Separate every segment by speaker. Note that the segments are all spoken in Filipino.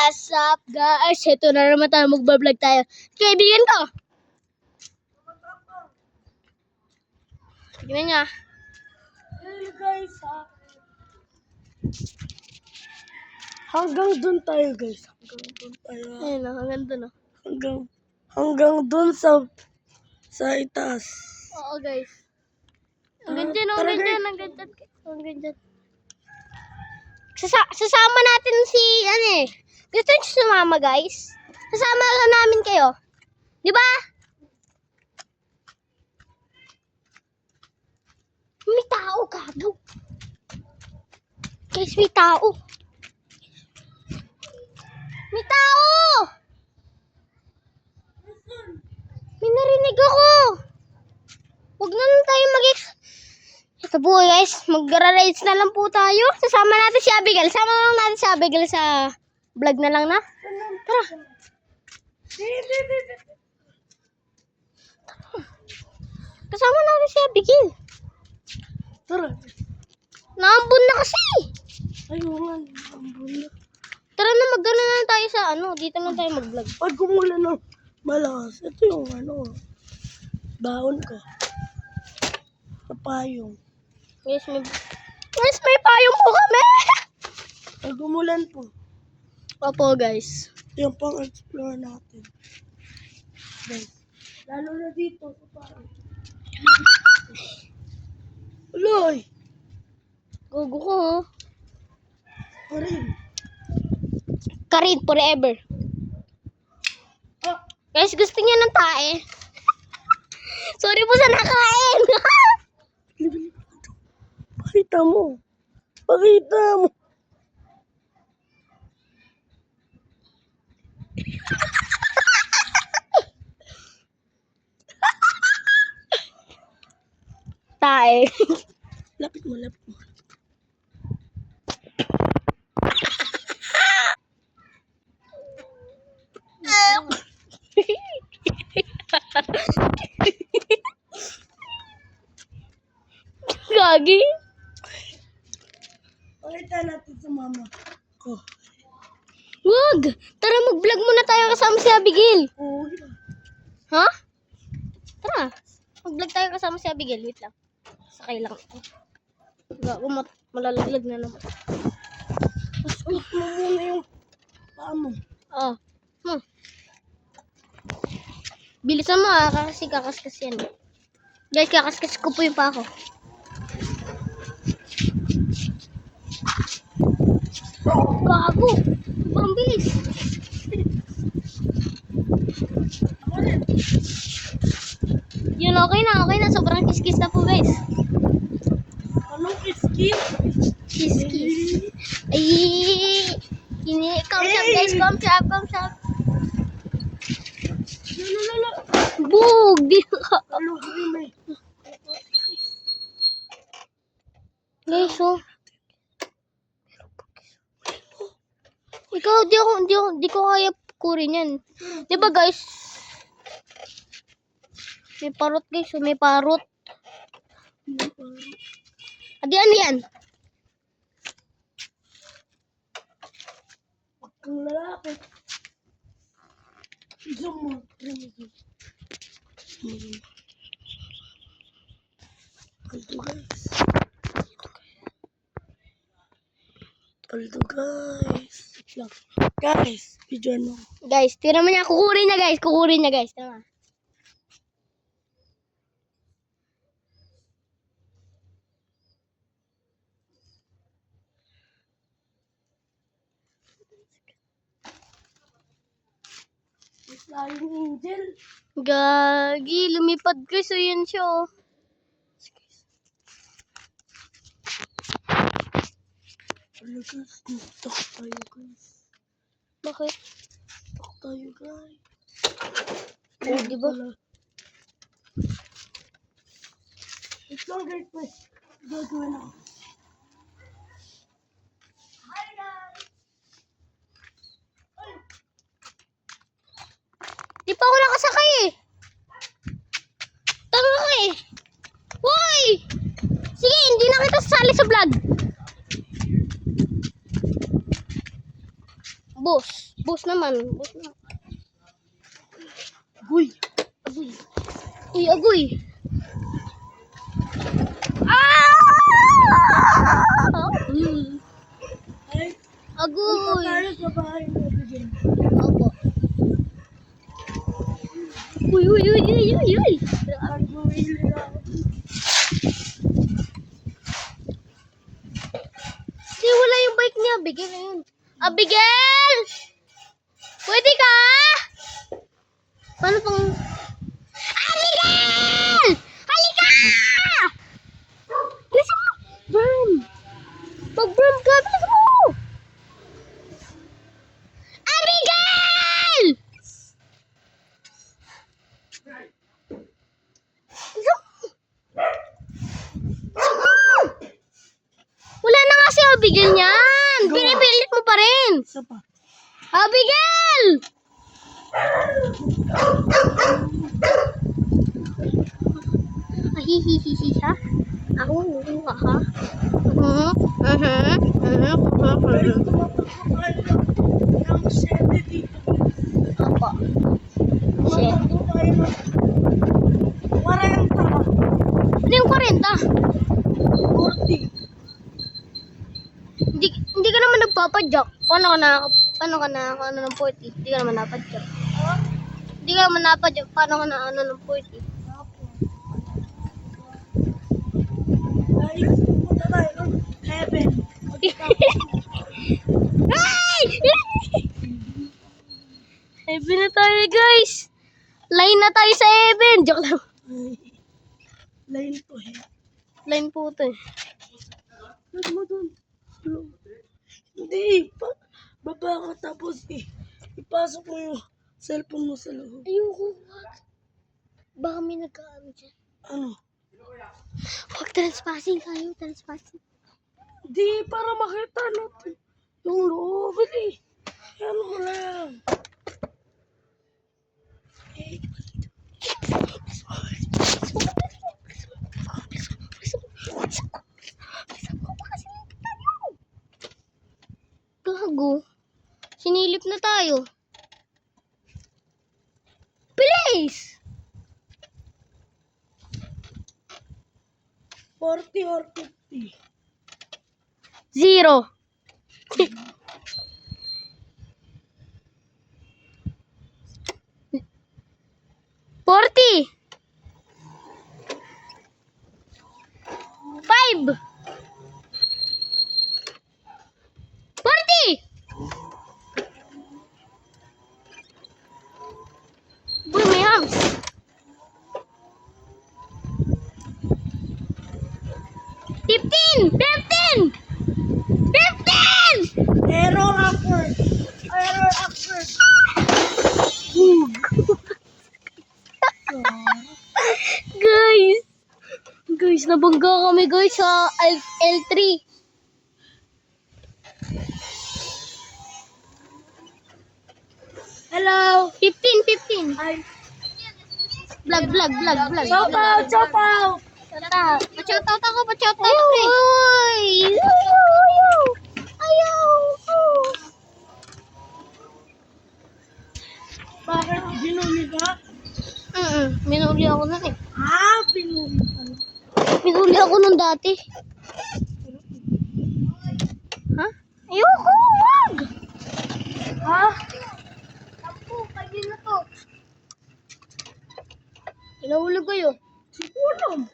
Speaker 1: What's up guys? Ito na naman tayo, magbablog tayo. Kaibigan ko! Tignan niya.
Speaker 2: Hello guys, hanggang dun tayo guys. Hanggang dun tayo.
Speaker 1: Ayun o, hanggang dun o.
Speaker 2: Hanggang dun sa itaas.
Speaker 1: Oo guys. Hanggang dyan, hanggang dyan, hanggang dyan. Hanggang dyan. Sasama natin si, gusto niyo sumama guys? Sasama lang namin kayo. Di ba? May tao, gago. Guys, may tao. May tao! May narinig ako. Huwag na lang tayo Ito po guys, magra-raids na lang po tayo. Sasama natin si Abigail. Sama lang natin si Abigail sa vlog na lang na. Tara. Kasama natin si Abigail.
Speaker 2: Tara.
Speaker 1: Naambun na kasi.
Speaker 2: Ayun nga, ambun na.
Speaker 1: Tara na, mag-ano na lang tayo sa dito na tayo mag-vlog.
Speaker 2: Pag kumulan ng malakas, ito yung baon ko. Sa payong.
Speaker 1: Guys, may payong po kami.
Speaker 2: Pag kumulan po,
Speaker 1: Opo guys.
Speaker 2: yung pang-explore natin. Guys, lalo na dito sa payong. Uloy!
Speaker 1: Gugu ko.
Speaker 2: Karin!
Speaker 1: Karin forever.
Speaker 2: Ah!
Speaker 1: Guys, gusto niya ng tae. Sorry po sa nakain.
Speaker 2: Pakita mo. Pakita mo.
Speaker 1: Tae.
Speaker 2: Lapit mo, lapit mo.
Speaker 1: Gagi.
Speaker 2: Pakita natin sa mama ko.
Speaker 1: Wag. Tara, mag-vlog muna tayo kasama si Abigail.
Speaker 2: Oo.
Speaker 1: Ha? Tara. Mag-vlog tayo kasama si Abigail. Wait lang. Sakay lang ako. Gago, malalaglag na naman.
Speaker 2: Usot mo muna yung paa mo.
Speaker 1: Oh. Bilisan mo kasi kakaskas yan. Guys, kakaskas ko po yung pa ako. Gago! Ang bilis! Yun, okay na. Sobrang kiskis na po, guys.
Speaker 2: Anong iskip?
Speaker 1: Kiskis. Ay! Come shop, guys. Come shop.
Speaker 2: Lalo.
Speaker 1: Bug! Di ka.
Speaker 2: Ano may?
Speaker 1: Guys, oh. Ikaw, di ko kaya kurin yan. Di ba guys? May parot guys, may parot. Adi, ano yan?
Speaker 2: Huwag kang lalapit. Zoom mo. Aldo guys. Guys, video ano.
Speaker 1: Guys, tira mo niya. Kukurin niya guys. Tama.
Speaker 2: Flying angel.
Speaker 1: Gagi, lumipad guys. So yan siya oh.
Speaker 2: Aldo guys, talk tayo guys.
Speaker 1: Bakit?
Speaker 2: Talk tayo guys.
Speaker 1: Oh, di ba?
Speaker 2: Ito lang guys. Gagawin ako.
Speaker 1: Di pa ako nakasakay eh. Tanga ka eh. Hoy! Sige, hindi na kita sasali sa vlog. Boss. Boss naman. Boss na.
Speaker 2: Uy!
Speaker 1: Agoy. Uy, agoy. Ah!
Speaker 2: Ay, punta
Speaker 1: Agoy.
Speaker 2: tayo sa bahay mo, Abigail.
Speaker 1: Opo. Uy, uy, uy, uy, uy, uy.
Speaker 2: Mag-uwili na ako.
Speaker 1: Di, wala yung bike niya. Abigail na yun. Abigail! Pwede ka? Paano pang... Abigail! Halika! Bilisan mo! Burn! Mag-burn ka! Bilisan mo! Abigail! Wala na nga si Abigail niyan.
Speaker 2: Go.
Speaker 1: Pinipilit mo pa rin.
Speaker 2: Isa pa.
Speaker 1: Abigail! Ahihihihi ha? Ako, ha?
Speaker 2: Pwede tumatakbo tayo ng 7 dito.
Speaker 1: Opo. Shit.
Speaker 2: Tumatakbo tayo ng 40.
Speaker 1: Ano yung 40?
Speaker 2: 40.
Speaker 1: Hindi ka naman nagpapadyak. Paano ka na ano ng 40? Hindi ka naman napadyak. Hindi ka naman napadyak. Paano ka na ano ng 40?
Speaker 2: Guys, pumunta tayo ng heaven.
Speaker 1: Ay! Heaven na tayo, guys. Line na tayo sa heaven. Joke lang.
Speaker 2: Line to heaven.
Speaker 1: Line po ito eh.
Speaker 2: Ba't mo dun? Hindi. Baba ka tapos ipasok mo yung cellphone mo sa loob.
Speaker 1: Ayoko, wag. Baka may nagkaano dyan.
Speaker 2: Ano?
Speaker 1: Wag, trespassing tayo, trespassing.
Speaker 2: Hindi, para makita natin yung loob. Hindi. Ano ko lang.
Speaker 1: Gago. Sinilip na tayo. Please!
Speaker 2: 40 or 50?
Speaker 1: 0. Forty. 5. 40. Boy, may hams. 15. 15. 15.
Speaker 2: Error upward. Error upward.
Speaker 1: Guys, nabangga kami guys sa L3.
Speaker 2: Hello.
Speaker 1: 15.
Speaker 2: Ay.
Speaker 1: Vlog.
Speaker 2: Chow out, chow out.
Speaker 1: Pa-shoutout ako, pa-shoutout. Uy! Ayaw!
Speaker 2: Bakit binuli ka?
Speaker 1: Minuli ako nun eh.
Speaker 2: Binuli ka.
Speaker 1: Minuli ako nun dati. Ha? Ayoko, wag!
Speaker 2: Ha?
Speaker 1: Ako, kayo na to. Inahulog kayo.
Speaker 2: Siguro.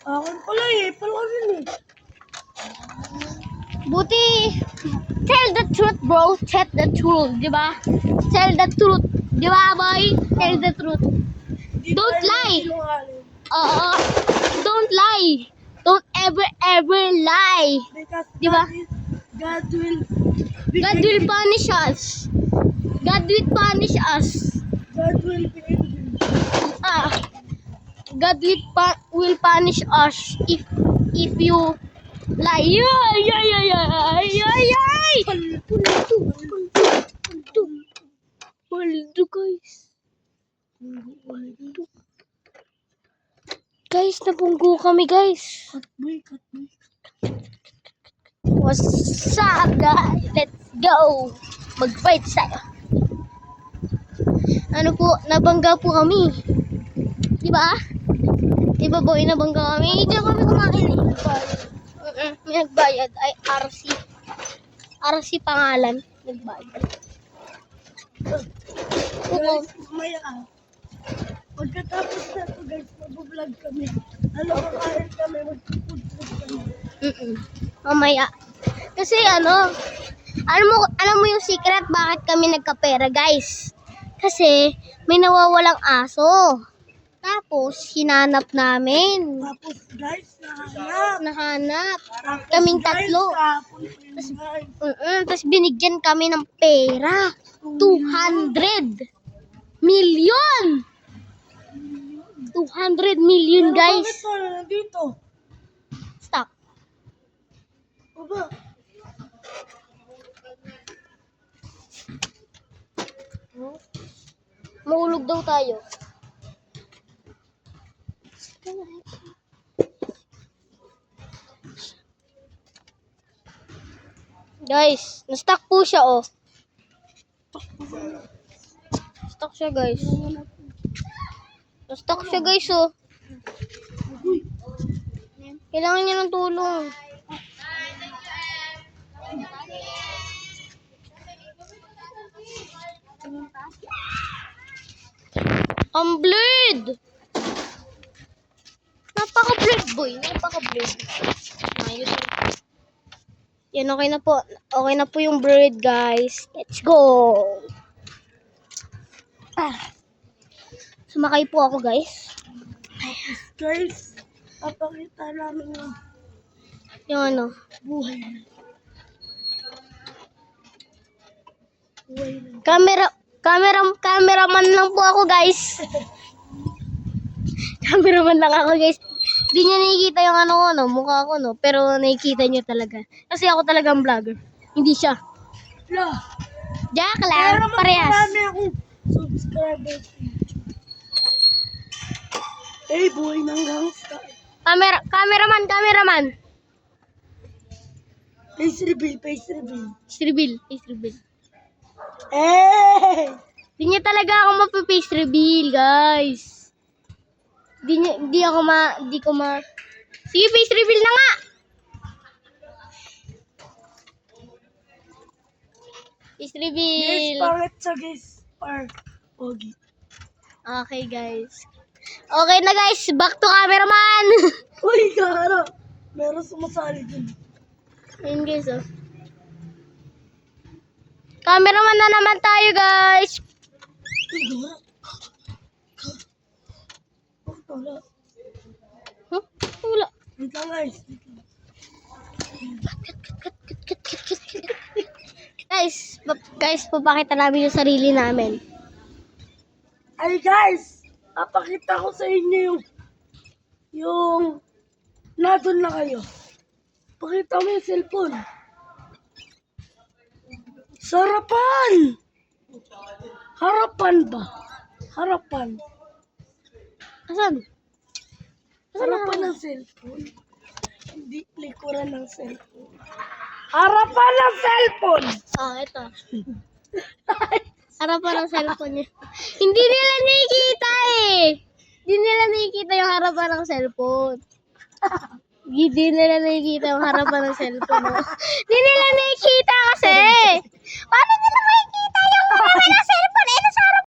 Speaker 2: Akin pala palakin eh.
Speaker 1: Buti, tell the truth bro, tell the truth, di ba? Tell the truth, di ba boy? Tell the truth. Don't lie. Oo, don't lie. Don't ever lie.
Speaker 2: Because
Speaker 1: Diba?
Speaker 2: God will
Speaker 1: God will punish us. God will punish us.
Speaker 2: God will be angry.
Speaker 1: God will punish us if you lie. Paldo guys. Guys, nabunggo kami guys.
Speaker 2: Cut boy.
Speaker 1: What's up, guys? Let's go! Mag-fight tayo. Ano po, nabangga po kami. Di ba? Di ba, boy, nabangga kami? Diyan kami kumain eh. May nagbayad ay RC. RC pangalan. Nagbayad.
Speaker 2: Guys, mamaya pagkatapos na to guys, mag-vlog kami. Ano, kakain kami, mag-food kami.
Speaker 1: Mamaya. Kasi alam mo yung secret bakit kami nagkapera, guys? Kasi may nawawalang aso. Tapos hinanap namin.
Speaker 2: Tapos guys, nahanap.
Speaker 1: Nahanap.
Speaker 2: Tapos,
Speaker 1: Kaming
Speaker 2: guys,
Speaker 1: tatlo.
Speaker 2: tapos yun, guys.
Speaker 1: Tapos binigyan kami ng pera. 200 million! 200 million,
Speaker 2: Pero
Speaker 1: guys.
Speaker 2: bakit wala nandito?
Speaker 1: Stop.
Speaker 2: Baba.
Speaker 1: Maulog daw tayo. Guys, na-stuck po siya, oh. Stuck siya, guys. Na-stuck siya, guys, oh. Kailangan niya ng tulong. Ang blade! Napaka-blade, boy. Napaka-blade. Ayos. Yan, okay na po. Okay na po yung bird, guys. Let's go! Sumakay po ako, guys.
Speaker 2: Tapos guys, papakita namin yung
Speaker 1: Yung
Speaker 2: buhay na. Buhay na.
Speaker 1: Cameraman lang po ako, guys. Cameraman lang ako, guys. Hindi niya nakikita yung mukha ko, no? Pero nakikita niyo talaga. Kasi ako talagang vlogger. Hindi siya.
Speaker 2: Wala.
Speaker 1: Jack lang, parehas.
Speaker 2: Marami akong subscribers. Hey, buhay ng gangsta.
Speaker 1: Cameraman.
Speaker 2: Face reveal.
Speaker 1: Face reveal.
Speaker 2: Hey!
Speaker 1: Hindi niya talaga ako mapi-face reveal, guys. Hindi ko ma... Sige, face reveal na nga! Face
Speaker 2: Guys,
Speaker 1: reveal.
Speaker 2: pangit siya guys. Pogi.
Speaker 1: Okay, guys. Okay na, guys. Back to cameraman.
Speaker 2: Uy, gara. Meron sumasali dun.
Speaker 1: Ayun, guys, oh. Cameraman na naman tayo, guys.
Speaker 2: Uy, gara. Wala.
Speaker 1: Huh? Wala.
Speaker 2: Wait lang guys.
Speaker 1: Guys, papakita namin yung sarili namin.
Speaker 2: Ay guys, papakita ko sa inyo yung nadun na kayo. Pakita mo yung cellphone. Sarapan! Harapan ba? Harapan.
Speaker 1: Asan?
Speaker 2: Harapan ng cellphone. Hindi likuran ng cellphone. Harapan ng cellphone!
Speaker 1: Oh, ito. Harapan ng cellphone niya. Hindi nila nakikita eh. Hindi nila nakikita yung harapan ng cellphone. Hindi nila nakikita yung harapan ng cellphone. Hindi nila nakikita kasi.